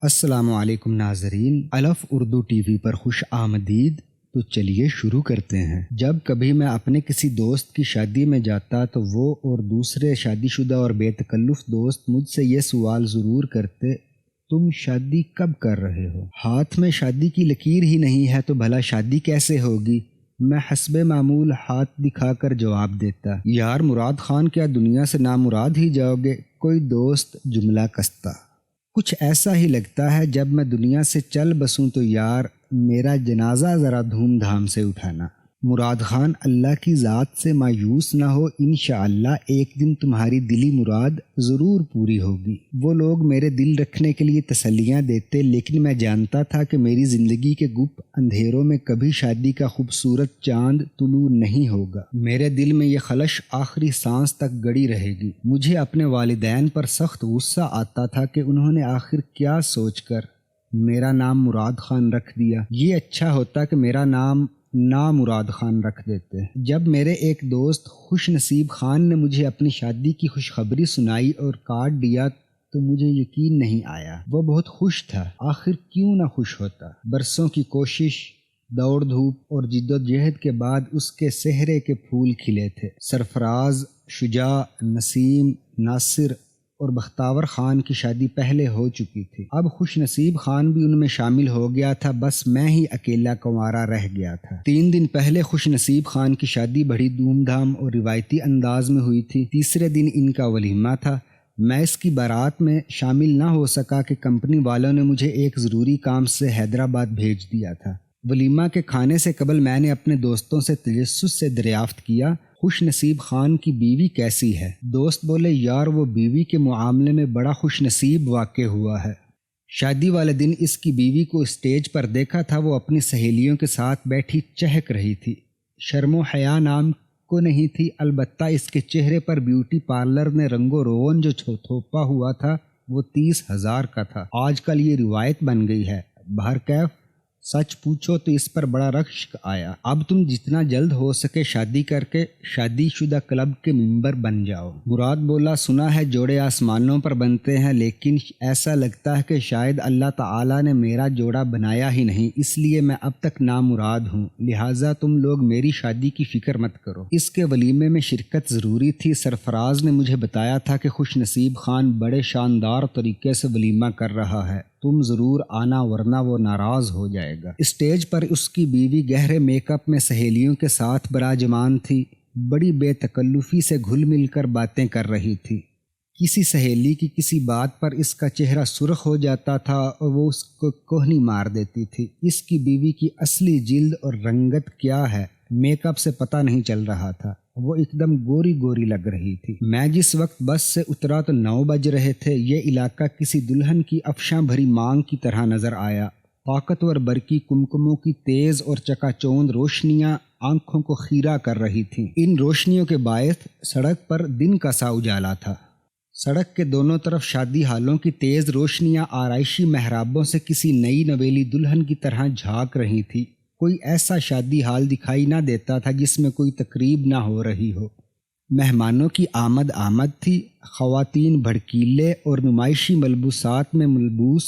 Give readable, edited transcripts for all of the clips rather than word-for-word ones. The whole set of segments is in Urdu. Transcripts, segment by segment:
السلام علیکم ناظرین، الف اردو ٹی وی پر خوش آمدید۔ تو چلیے شروع کرتے ہیں۔ جب کبھی میں اپنے کسی دوست کی شادی میں جاتا تو وہ اور دوسرے شادی شدہ اور بے تکلف دوست مجھ سے یہ سوال ضرور کرتے، تم شادی کب کر رہے ہو؟ ہاتھ میں شادی کی لکیر ہی نہیں ہے تو بھلا شادی کیسے ہوگی؟ میں حسب معمول ہاتھ دکھا کر جواب دیتا، یار مراد خان کیا دنیا سے نامراد ہی جاؤ گے؟ کوئی دوست جملہ کستا، کچھ ایسا ہی لگتا ہے جب میں دنیا سے چل بسوں تو یار میرا جنازہ ذرا دھوم دھام سے اٹھانا۔ مراد خان، اللہ کی ذات سے مایوس نہ ہو، انشاءاللہ ایک دن تمہاری دلی مراد ضرور پوری ہوگی۔ وہ لوگ میرے دل رکھنے کے لیے تسلیاں دیتے، لیکن میں جانتا تھا کہ میری زندگی کے گپ اندھیروں میں کبھی شادی کا خوبصورت چاند طلوع نہیں ہوگا۔ میرے دل میں یہ خلش آخری سانس تک گڑی رہے گی۔ مجھے اپنے والدین پر سخت غصہ آتا تھا کہ انہوں نے آخر کیا سوچ کر میرا نام مراد خان رکھ دیا۔ یہ اچھا ہوتا کہ میرا نام نا مراد خان رکھ دیتے۔ جب میرے ایک دوست خوش نصیب خان نے مجھے اپنی شادی کی خوشخبری سنائی اور کارڈ دیا تو مجھے یقین نہیں آیا۔ وہ بہت خوش تھا، آخر کیوں نہ خوش ہوتا؟ برسوں کی کوشش، دوڑ دھوپ اور جد و جہد کے بعد اس کے صحرے کے پھول کھلے تھے۔ سرفراز، شجاع، نسیم، ناصر اور بختاور خان کی شادی پہلے ہو چکی تھی۔ اب خوش نصیب خان بھی ان میں شامل ہو گیا تھا، بس میں ہی اکیلا کنوارا رہ گیا تھا۔ 3 دن پہلے خوش نصیب خان کی شادی بڑی دھوم دھام اور روایتی انداز میں ہوئی تھی۔ تیسرے دن ان کا ولیمہ تھا۔ میں اس کی بارات میں شامل نہ ہو سکا کہ کمپنی والوں نے مجھے ایک ضروری کام سے حیدرآباد بھیج دیا تھا۔ ولیمہ کے کھانے سے قبل میں نے اپنے دوستوں سے تجسس سے دریافت کیا، خوش نصیب خان کی بیوی کیسی ہے؟ دوست بولے، یار وہ بیوی کے معاملے میں بڑا خوش نصیب واقع ہوا ہے۔ شادی والے دن اس کی بیوی کو اسٹیج پر دیکھا تھا، وہ اپنی سہیلیوں کے ساتھ بیٹھی چہک رہی تھی۔ شرم و حیا نام کو نہیں تھی، البتہ اس کے چہرے پر بیوٹی پارلر نے رنگ و روغن جو تھوپا ہوا تھا وہ 30,000 کا تھا۔ آج کل یہ روایت بن گئی ہے، بہرکیف سچ پوچھو تو اس پر بڑا رشک آیا۔ اب تم جتنا جلد ہو سکے شادی کر کے شادی شدہ کلب کے ممبر بن جاؤ۔ مراد بولا، سنا ہے جوڑے آسمانوں پر بنتے ہیں، لیکن ایسا لگتا ہے کہ شاید اللہ تعالیٰ نے میرا جوڑا بنایا ہی نہیں، اس لیے میں اب تک نامراد ہوں، لہٰذا تم لوگ میری شادی کی فکر مت کرو۔ اس کے ولیمے میں شرکت ضروری تھی۔ سرفراز نے مجھے بتایا تھا کہ خوش نصیب خان بڑے شاندار طریقے سے ولیمہ کر رہا ہے، تم ضرور آنا ورنہ وہ ناراض ہو جائے گا۔ اسٹیج پر اس کی بیوی گہرے میک اپ میں سہیلیوں کے ساتھ براجمان تھی، بڑی بے تکلفی سے گھل مل کر باتیں کر رہی تھی۔ کسی سہیلی کی کسی بات پر اس کا چہرہ سرخ ہو جاتا تھا اور وہ اس کو کوہنی مار دیتی تھی۔ اس کی بیوی کی اصلی جلد اور رنگت کیا ہے میک اپ سے پتہ نہیں چل رہا تھا، وہ ایک دم گوری گوری لگ رہی تھی۔ میں جس وقت بس سے اترا تو 9 بج رہے تھے۔ یہ علاقہ کسی دلہن کی افشاں بھری مانگ کی طرح نظر آیا۔ طاقتور برقی کمکموں کی تیز اور چکا چوند روشنیاں آنکھوں کو خیرہ کر رہی تھیں۔ ان روشنیوں کے باعث سڑک پر دن کا سا اجالا تھا۔ سڑک کے دونوں طرف شادی ہالوں کی تیز روشنیاں آرائشی محرابوں سے کسی نئی نویلی دلہن کی طرح جھانک رہی تھی۔ کوئی ایسا شادی حال دکھائی نہ دیتا تھا جس میں کوئی تقریب نہ ہو رہی ہو۔ مہمانوں کی آمد تھی، خواتین بھڑکیلے اور نمائشی ملبوسات میں ملبوس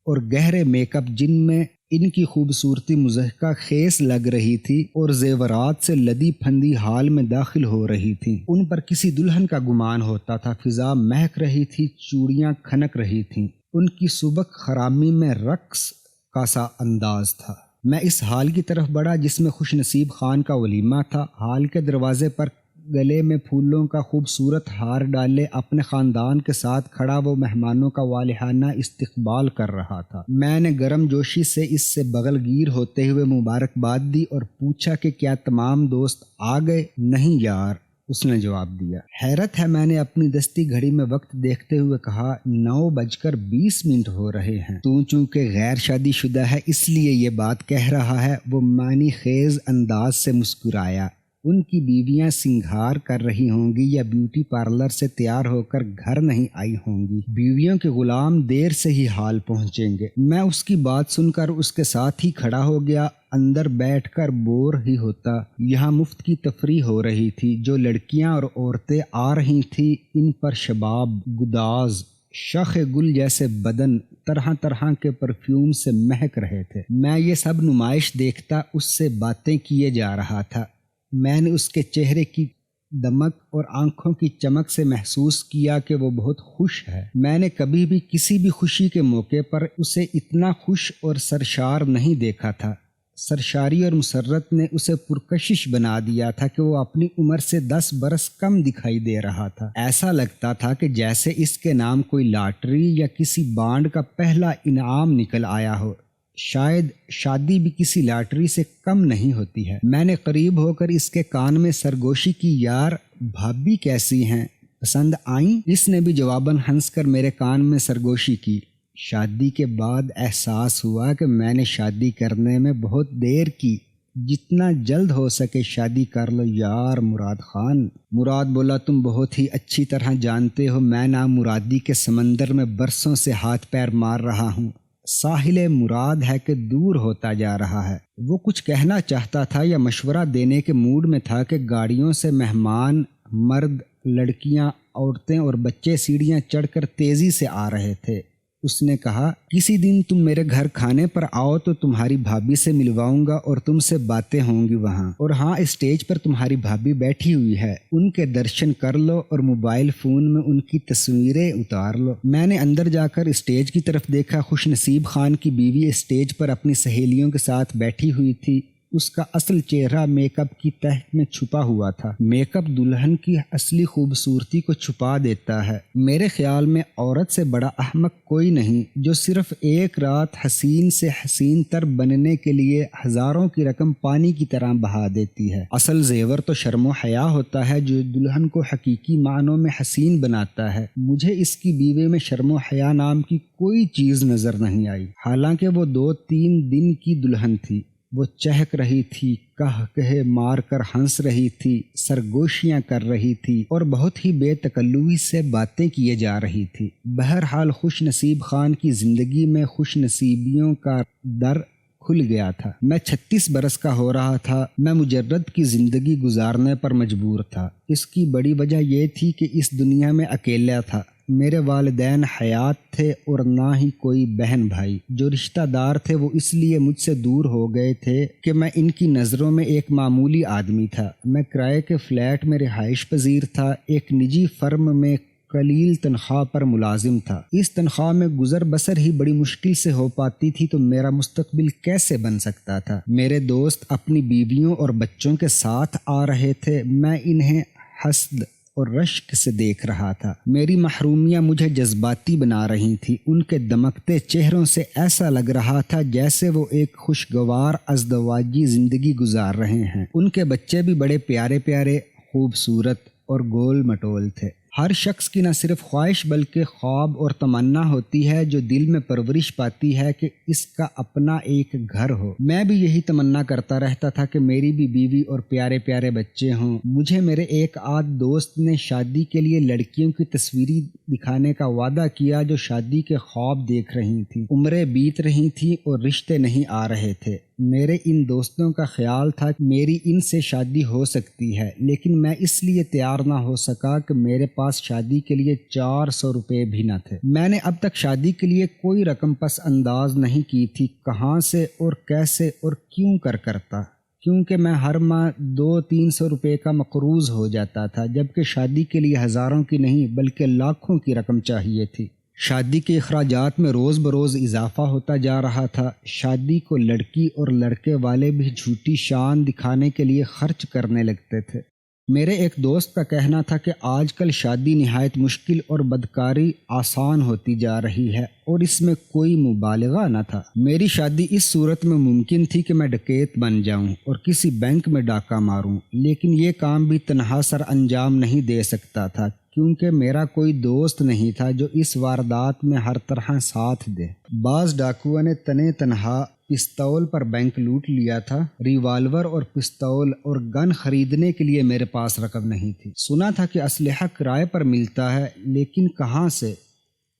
اور گہرے میک اپ جن میں ان کی خوبصورتی مضحکہ خیز لگ رہی تھی اور زیورات سے لدی پھندی حال میں داخل ہو رہی تھیں۔ ان پر کسی دلہن کا گمان ہوتا تھا، فضا مہک رہی تھی، چوڑیاں کھنک رہی تھیں، ان کی سبک خرامی میں رقص کا سا انداز تھا۔ میں اس ہال کی طرف بڑھا جس میں خوش نصیب خان کا ولیمہ تھا۔ ہال کے دروازے پر گلے میں پھولوں کا خوبصورت ہار ڈالے اپنے خاندان کے ساتھ کھڑا وہ مہمانوں کا والہانہ استقبال کر رہا تھا۔ میں نے گرم جوشی سے اس سے بغل گیر ہوتے ہوئے مبارکباد دی اور پوچھا کہ کیا تمام دوست آ گئے؟ نہیں یار، اس نے جواب دیا۔ حیرت ہے، میں نے اپنی دستی گھڑی میں وقت دیکھتے ہوئے کہا، 9:20 ہو رہے ہیں۔ تو چونکہ غیر شادی شدہ ہے اس لیے یہ بات کہہ رہا ہے۔ وہ معنی خیز انداز سے مسکرایا۔ ان کی بیویاں سنگھار کر رہی ہوں گی یا بیوٹی پارلر سے تیار ہو کر گھر نہیں آئی ہوں گی۔ بیویوں کے غلام دیر سے ہی حال پہنچیں گے۔ میں اس کی بات سن کر اس کے ساتھ ہی کھڑا ہو گیا۔ اندر بیٹھ کر بور ہی ہوتا۔ یہاں مفت کی تفریح ہو رہی تھی۔ جو لڑکیاں اور عورتیں آ رہی تھیں ان پر شباب، گداز شاخ گل جیسے بدن طرح طرح کے پرفیوم سے مہک رہے تھے۔ میں یہ سب نمائش دیکھتا اس سے باتیں کیے جا رہا تھا۔ میں نے اس کے چہرے کی دمک اور آنکھوں کی چمک سے محسوس کیا کہ وہ بہت خوش ہے۔ میں نے کبھی بھی کسی بھی خوشی کے موقع پر اسے اتنا خوش اور سرشار نہیں دیکھا تھا۔ سرشاری اور مسرت نے اسے پرکشش بنا دیا تھا کہ وہ اپنی عمر سے 10 برس کم دکھائی دے رہا تھا۔ ایسا لگتا تھا کہ جیسے اس کے نام کوئی لاٹری یا کسی بانڈ کا پہلا انعام نکل آیا ہو۔ شاید شادی بھی کسی لاٹری سے کم نہیں ہوتی ہے۔ میں نے قریب ہو کر اس کے کان میں سرگوشی کی، یار بھابی کیسی ہیں، پسند آئیں؟ اس نے بھی جواباً ہنس کر میرے کان میں سرگوشی کی۔ شادی کے بعد احساس ہوا کہ میں نے شادی کرنے میں بہت دیر کی۔ جتنا جلد ہو سکے شادی کر لو یار مراد خان۔ مراد بولا، تم بہت ہی اچھی طرح جانتے ہو میں نامرادی کے سمندر میں برسوں سے ہاتھ پیر مار رہا ہوں۔ ساحل مراد ہے کہ دور ہوتا جا رہا ہے۔ وہ کچھ کہنا چاہتا تھا یا مشورہ دینے کے موڈ میں تھا کہ گاڑیوں سے مہمان، مرد، لڑکیاں، عورتیں اور بچے سیڑھیاں چڑھ کر تیزی سے آ رہے تھے۔ اس نے کہا، کسی دن تم میرے گھر کھانے پر آؤ تو تمہاری بھابھی سے ملواؤں گا اور تم سے باتیں ہوں گی وہاں۔ اور ہاں، اسٹیج پر تمہاری بھابھی بیٹھی ہوئی ہے، ان کے درشن کر لو اور موبائل فون میں ان کی تصویریں اتار لو۔ میں نے اندر جا کر اسٹیج کی طرف دیکھا۔ خوش نصیب خان کی بیوی اسٹیج پر اپنی سہیلیوں کے ساتھ بیٹھی ہوئی تھی۔ اس کا اصل چہرہ میک اپ کی تہ میں چھپا ہوا تھا۔ میک اپ دلہن کی اصلی خوبصورتی کو چھپا دیتا ہے۔ میرے خیال میں عورت سے بڑا احمق کوئی نہیں جو صرف ایک رات حسین سے حسین تر بننے کے لیے ہزاروں کی رقم پانی کی طرح بہا دیتی ہے۔ اصل زیور تو شرم و حیا ہوتا ہے جو دلہن کو حقیقی معنوں میں حسین بناتا ہے۔ مجھے اس کی بیوی میں شرم و حیا نام کی کوئی چیز نظر نہیں آئی، حالانکہ وہ 2-3 دن کی دلہن تھی۔ وہ چہک رہی تھی، کہے مار کر ہنس رہی تھی، سرگوشیاں کر رہی تھی اور بہت ہی بے تکلفی سے باتیں کیے جا رہی تھی۔ بہرحال خوش نصیب خان کی زندگی میں خوش نصیبیوں کا در کھل گیا تھا۔ میں 36 برس کا ہو رہا تھا۔ میں مجرد کی زندگی گزارنے پر مجبور تھا۔ اس کی بڑی وجہ یہ تھی کہ اس دنیا میں اکیلا تھا۔ میرے والدین حیات تھے اور نہ ہی کوئی بہن بھائی۔ جو رشتہ دار تھے وہ اس لیے مجھ سے دور ہو گئے تھے کہ میں ان کی نظروں میں ایک معمولی آدمی تھا۔ میں کرائے کے فلیٹ میں رہائش پذیر تھا، ایک نجی فرم میں قلیل تنخواہ پر ملازم تھا۔ اس تنخواہ میں گزر بسر ہی بڑی مشکل سے ہو پاتی تھی تو میرا مستقبل کیسے بن سکتا تھا؟ میرے دوست اپنی بیویوں اور بچوں کے ساتھ آ رہے تھے، میں انہیں حسد اور رشک سے دیکھ رہا تھا۔ میری محرومیاں مجھے جذباتی بنا رہی تھی۔ ان کے دمکتے چہروں سے ایسا لگ رہا تھا جیسے وہ ایک خوشگوار ازدواجی زندگی گزار رہے ہیں۔ ان کے بچے بھی بڑے پیارے پیارے، خوبصورت اور گول مٹول تھے۔ ہر شخص کی نہ صرف خواہش بلکہ خواب اور تمنا ہوتی ہے جو دل میں پرورش پاتی ہے کہ اس کا اپنا ایک گھر ہو۔ میں بھی یہی تمنا کرتا رہتا تھا کہ میری بھی بیوی اور پیارے پیارے بچے ہوں۔ مجھے میرے ایک آدھ دوست نے شادی کے لیے لڑکیوں کی تصویری دکھانے کا وعدہ کیا جو شادی کے خواب دیکھ رہی تھیں۔ عمریں بیت رہی تھیں اور رشتے نہیں آ رہے تھے۔ میرے ان دوستوں کا خیال تھا کہ میری ان سے شادی ہو سکتی ہے، لیکن میں اس لیے تیار نہ ہو سکا کہ میرے پاس شادی کے لیے 400 روپے بھی نہ تھے۔ میں نے اب تک شادی کے لیے کوئی رقم پس انداز نہیں کی تھی، کہاں سے اور کیسے اور کیوں کرتا، کیونکہ میں ہر ماہ 200-300 روپے کا مقروض ہو جاتا تھا، جبکہ شادی کے لیے ہزاروں کی نہیں بلکہ لاکھوں کی رقم چاہیے تھی۔ شادی کے اخراجات میں روز بروز اضافہ ہوتا جا رہا تھا۔ شادی کو لڑکی اور لڑکے والے بھی جھوٹی شان دکھانے کے لیے خرچ کرنے لگتے تھے۔ میرے ایک دوست کا کہنا تھا کہ آج کل شادی نہایت مشکل اور بدکاری آسان ہوتی جا رہی ہے، اور اس میں کوئی مبالغہ نہ تھا۔ میری شادی اس صورت میں ممکن تھی کہ میں ڈکیت بن جاؤں اور کسی بینک میں ڈاکہ ماروں، لیکن یہ کام بھی تنہا سر انجام نہیں دے سکتا تھا کیونکہ میرا کوئی دوست نہیں تھا جو اس واردات میں ہر طرح ساتھ دے۔ بعض ڈاکوؤں نے تنے تنہا پستول پر بینک لوٹ لیا تھا۔ ریوالور اور پستول اور گن خریدنے کے لیے میرے پاس رقم نہیں تھی۔ سنا تھا کہ اسلحہ کرائے پر ملتا ہے، لیکن کہاں سے؟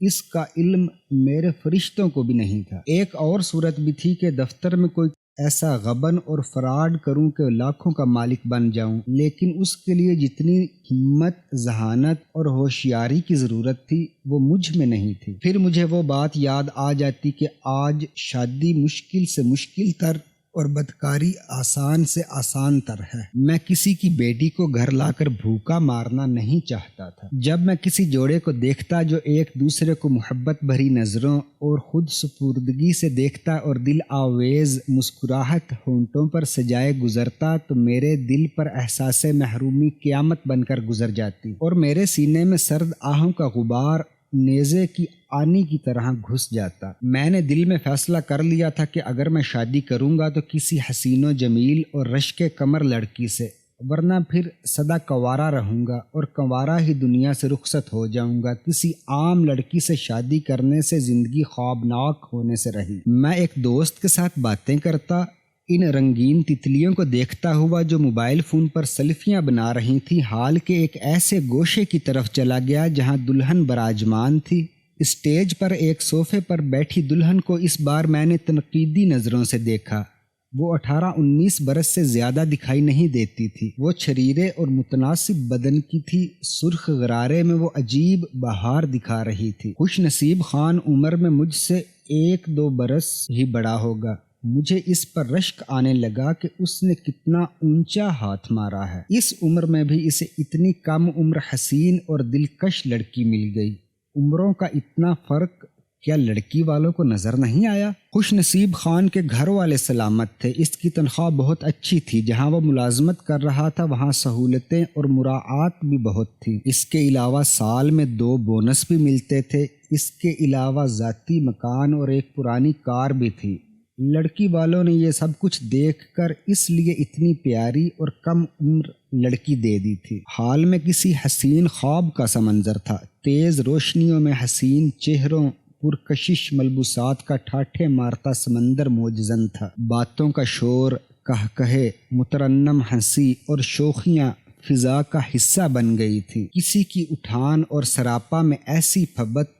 اس کا علم میرے فرشتوں کو بھی نہیں تھا۔ ایک اور صورت بھی تھی کہ دفتر میں کوئی ایسا غبن اور فراڈ کروں کہ لاکھوں کا مالک بن جاؤں، لیکن اس کے لیے جتنی ہمت، ذہانت اور ہوشیاری کی ضرورت تھی وہ مجھ میں نہیں تھی۔ پھر مجھے وہ بات یاد آ جاتی کہ آج شادی مشکل سے مشکل تر اور بدکاری آسان سے آسان تر ہے۔ میں کسی کی بیٹی کو گھر لا کر بھوکا مارنا نہیں چاہتا تھا۔ جب میں کسی جوڑے کو دیکھتا جو ایک دوسرے کو محبت بھری نظروں اور خود سپردگی سے دیکھتا اور دل آویز مسکراہٹ ہونٹوں پر سجائے گزرتا تو میرے دل پر احساس محرومی قیامت بن کر گزر جاتی اور میرے سینے میں سرد آہوں کا غبار نیزے کی آنی کی طرح گھس جاتا۔ میں نے دل میں فیصلہ کر لیا تھا کہ اگر میں شادی کروں گا تو کسی حسین و جمیل اور رشک کمر لڑکی سے، ورنہ پھر سدا کنوارا رہوں گا اور کنوارا ہی دنیا سے رخصت ہو جاؤں گا۔ کسی عام لڑکی سے شادی کرنے سے زندگی خوابناک ہونے سے رہی۔ میں ایک دوست کے ساتھ باتیں کرتا، ان رنگین تتلیوں کو دیکھتا ہوا جو موبائل فون پر سیلفیاں بنا رہی تھی، حال کے ایک ایسے گوشے کی طرف چلا گیا جہاں دلہن براجمان تھی۔ اسٹیج پر ایک صوفے پر بیٹھی دلہن کو اس بار میں نے تنقیدی نظروں سے دیکھا۔ وہ 18-19 برس سے زیادہ دکھائی نہیں دیتی تھی۔ وہ چھریرے اور متناسب بدن کی تھی، سرخ غرارے میں وہ عجیب بہار دکھا رہی تھی۔ خوش نصیب خان عمر میں مجھ سے 1-2 برس ہی بڑا ہوگا۔ مجھے اس پر رشک آنے لگا کہ اس نے کتنا اونچا ہاتھ مارا ہے۔ اس عمر میں بھی اسے اتنی کم عمر حسین اور دلکش لڑکی مل گئی۔ عمروں کا اتنا فرق کیا لڑکی والوں کو نظر نہیں آیا؟ خوش نصیب خان کے گھر والے سلامت تھے، اس کی تنخواہ بہت اچھی تھی، جہاں وہ ملازمت کر رہا تھا وہاں سہولتیں اور مراعات بھی بہت تھیں۔ اس کے علاوہ سال میں 2 بونس بھی ملتے تھے۔ اس کے علاوہ ذاتی مکان اور ایک پرانی کار بھی تھی۔ لڑکی والوں نے یہ سب کچھ دیکھ کر اس لیے اتنی پیاری اور کم عمر لڑکی دے دی تھی۔ حال میں کسی حسین خواب کا سا منظر تھا، تیز روشنیوں میں حسین چہروں، پرکشش ملبوسات کا ٹھاٹھے مارتا سمندر موجزن تھا۔ باتوں کا شور، کہے مترنم ہنسی اور شوخیاں فضا کا حصہ بن گئی تھی۔ کسی کی اٹھان اور سراپا میں ایسی پھبت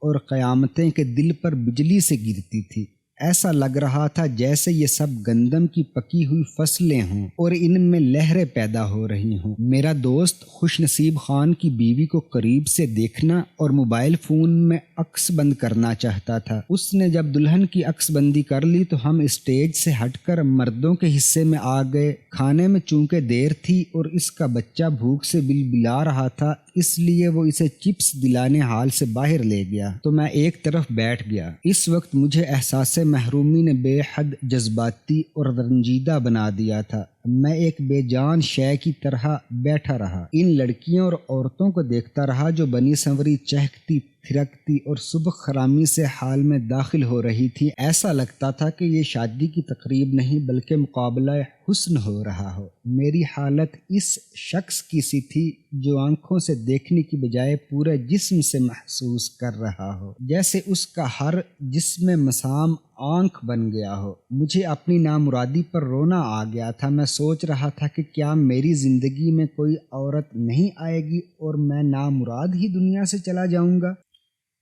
اور قیامتیں کہ دل پر بجلی سے گرتی تھی۔ ایسا لگ رہا تھا جیسے یہ سب گندم کی پکی ہوئی فصلیں ہوں اور ان میں لہریں پیدا ہو رہی ہوں۔ میرا دوست خوش نصیب خان کی بیوی کو قریب سے دیکھنا اور موبائل فون میں عکس بند کرنا چاہتا تھا۔ اس نے جب دلہن کی عکس بندی کر لی تو ہم اسٹیج سے ہٹ کر مردوں کے حصے میں آ گئے۔ کھانے میں چونکہ دیر تھی اور اس کا بچہ بھوک سے بلبلا رہا تھا، اس لیے وہ اسے چپس دلانے ہال سے باہر لے گیا تو میں ایک طرف بیٹھ گیا۔ اس وقت مجھے احساس محرومی نے بے حد جذباتی اور رنجیدہ بنا دیا تھا۔ میں ایک بے جان شے کی طرح بیٹھا رہا، ان لڑکیوں اور عورتوں کو دیکھتا رہا جو بنی سنوری چہکتی تھرکتی اور صبح خرامی سے حال میں داخل ہو رہی تھی۔ ایسا لگتا تھا کہ یہ شادی کی تقریب نہیں بلکہ مقابلہ حسن ہو رہا ہو۔ میری حالت اس شخص کی سی تھی جو آنکھوں سے دیکھنے کی بجائے پورے جسم سے محسوس کر رہا ہو، جیسے اس کا ہر جسم مسام آنکھ بن گیا ہو۔ مجھے اپنی نامرادی پر رونا آ گیا تھا۔ میں سوچ رہا تھا کہ کیا میری زندگی میں کوئی عورت نہیں آئے گی اور میں نامراد ہی دنیا سے چلا جاؤں گا۔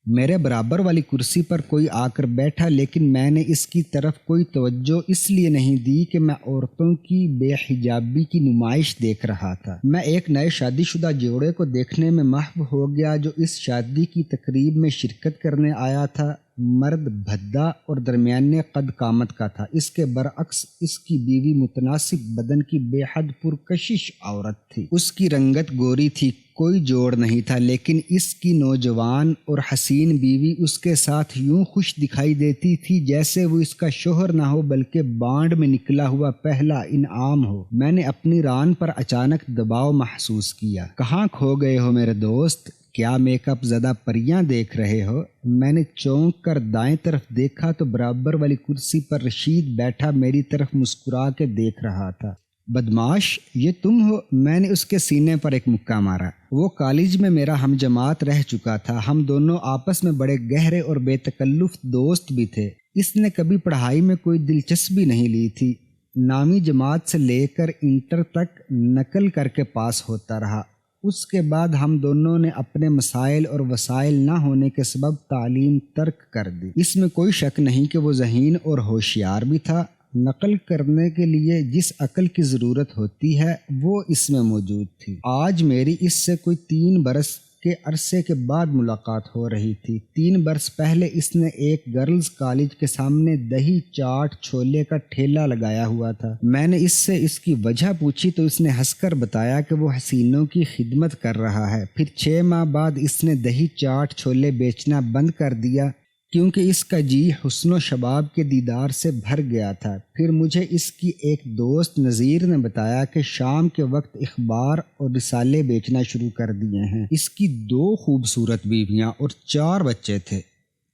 میرے برابر والی کرسی پر کوئی آ کر بیٹھا، لیکن میں نے اس کی طرف کوئی توجہ اس لیے نہیں دی کہ میں عورتوں کی بے حجابی کی نمائش دیکھ رہا تھا۔ میں ایک نئے شادی شدہ جوڑے کو دیکھنے میں محو ہو گیا جو اس شادی کی تقریب میں شرکت کرنے آیا تھا۔ مرد بھدا اور درمیانے قد قامت کا تھا۔ اس کے برعکس اس کی بیوی متناسب بدن کی بے حد پرکشش عورت تھی۔ اس کی رنگت گوری تھی، کوئی جوڑ نہیں تھا، لیکن اس کی نوجوان اور حسین بیوی اس کے ساتھ یوں خوش دکھائی دیتی تھی جیسے وہ اس کا شوہر نہ ہو بلکہ بانڈ میں نکلا ہوا پہلا انعام ہو۔ میں نے اپنی ران پر اچانک دباؤ محسوس کیا۔ کہاں کھو گئے ہو میرے دوست؟ کیا میک اپ زدہ پریاں دیکھ رہے ہو؟ میں نے چونک کر دائیں طرف دیکھا تو برابر والی کرسی پر رشید بیٹھا میری طرف مسکرا کے دیکھ رہا تھا۔ بدماش، یہ تم ہو؟ میں نے اس کے سینے پر ایک مکہ مارا۔ وہ کالج میں میرا ہم جماعت رہ چکا تھا، ہم دونوں آپس میں بڑے گہرے اور بے تکلف دوست بھی تھے۔ اس نے کبھی پڑھائی میں کوئی دلچسپی نہیں لی تھی، نامی جماعت سے لے کر انٹر تک نقل کر کے پاس ہوتا رہا۔ اس کے بعد ہم دونوں نے اپنے مسائل اور وسائل نہ ہونے کے سبب تعلیم ترک کر دی۔ اس میں کوئی شک نہیں کہ وہ ذہین اور ہوشیار بھی تھا، نقل کرنے کے لیے جس عقل کی ضرورت ہوتی ہے وہ اس میں موجود تھی۔ آج میری اس سے کوئی 3 برس کے عرصے کے بعد ملاقات ہو رہی تھی۔ 3 برس پہلے اس نے ایک گرلز کالج کے سامنے دہی چاٹ چھولے کا ٹھیلا لگایا ہوا تھا۔ میں نے اس سے اس کی وجہ پوچھی تو اس نے ہنس کر بتایا کہ وہ حسینوں کی خدمت کر رہا ہے۔ پھر 6 ماہ بعد اس نے دہی چاٹ چھولے بیچنا بند کر دیا کیونکہ اس کا جی حسن و شباب کے دیدار سے بھر گیا تھا۔ پھر مجھے اس کی ایک دوست نذیر نے بتایا کہ شام کے وقت اخبار اور رسالے بیچنا شروع کر دیے ہیں۔ اس کی 2 خوبصورت بیویاں اور 4 بچے تھے۔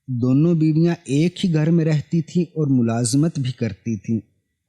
دونوں بیویاں ایک ہی گھر میں رہتی تھیں اور ملازمت بھی کرتی تھیں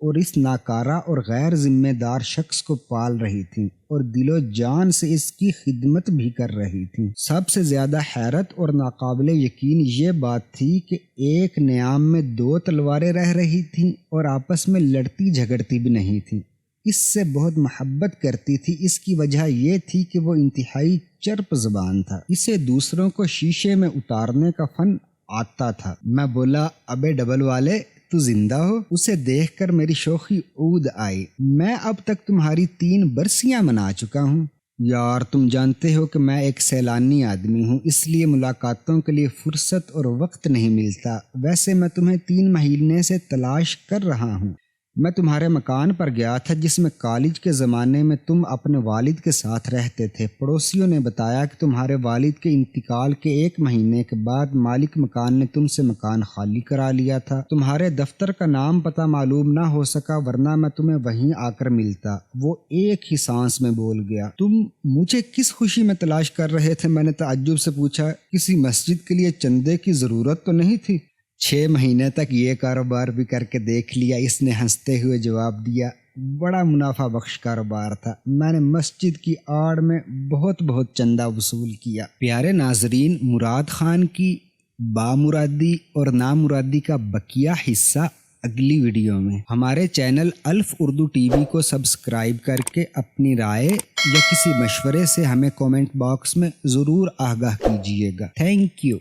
اور اس ناکارہ اور غیر ذمہ دار شخص کو پال رہی تھیں اور دل و جان سے اس کی خدمت بھی کر رہی تھیں۔ سب سے زیادہ حیرت اور ناقابل یقین یہ بات تھی کہ ایک نیام میں 2 تلواریں رہ رہی تھیں اور آپس میں لڑتی جھگڑتی بھی نہیں تھیں۔ اس سے بہت محبت کرتی تھی۔ اس کی وجہ یہ تھی کہ وہ انتہائی چرپ زبان تھا۔ اسے دوسروں کو شیشے میں اتارنے کا فن آتا تھا۔ میں بولا، ابے ڈبل والے تو زندہ ہو؟ اسے دیکھ کر میری شوخی عود آئی۔ میں اب تک تمہاری 3 برسیاں منا چکا ہوں۔ یار تم جانتے ہو کہ میں ایک سیلانی آدمی ہوں، اس لیے ملاقاتوں کے لیے فرصت اور وقت نہیں ملتا۔ ویسے میں تمہیں 3 مہینے سے تلاش کر رہا ہوں۔ میں تمہارے مکان پر گیا تھا جس میں کالج کے زمانے میں تم اپنے والد کے ساتھ رہتے تھے۔ پڑوسیوں نے بتایا کہ تمہارے والد کے انتقال کے 1 مہینے کے بعد مالک مکان نے تم سے مکان خالی کرا لیا تھا۔ تمہارے دفتر کا نام پتہ معلوم نہ ہو سکا ورنہ میں تمہیں وہیں آ کر ملتا۔ وہ ایک ہی سانس میں بول گیا۔ تم مجھے کس خوشی میں تلاش کر رہے تھے؟ میں نے تعجب سے پوچھا۔ کسی مسجد کے لیے چندے کی ضرورت تو نہیں تھی؟ 6 مہینے تک یہ کاروبار بھی کر کے دیکھ لیا، اس نے ہنستے ہوئے جواب دیا۔ بڑا منافع بخش کاروبار تھا۔ میں نے مسجد کی آڑ میں بہت چندہ وصول کیا۔ پیارے ناظرین، مراد خان کی بامرادی اور نامرادی کا بقیہ حصہ اگلی ویڈیو میں۔ ہمارے چینل الف اردو ٹی وی کو سبسکرائب کر کے اپنی رائے یا کسی مشورے سے ہمیں کومنٹ باکس میں ضرور آگاہ کیجیے گا۔ Thank you.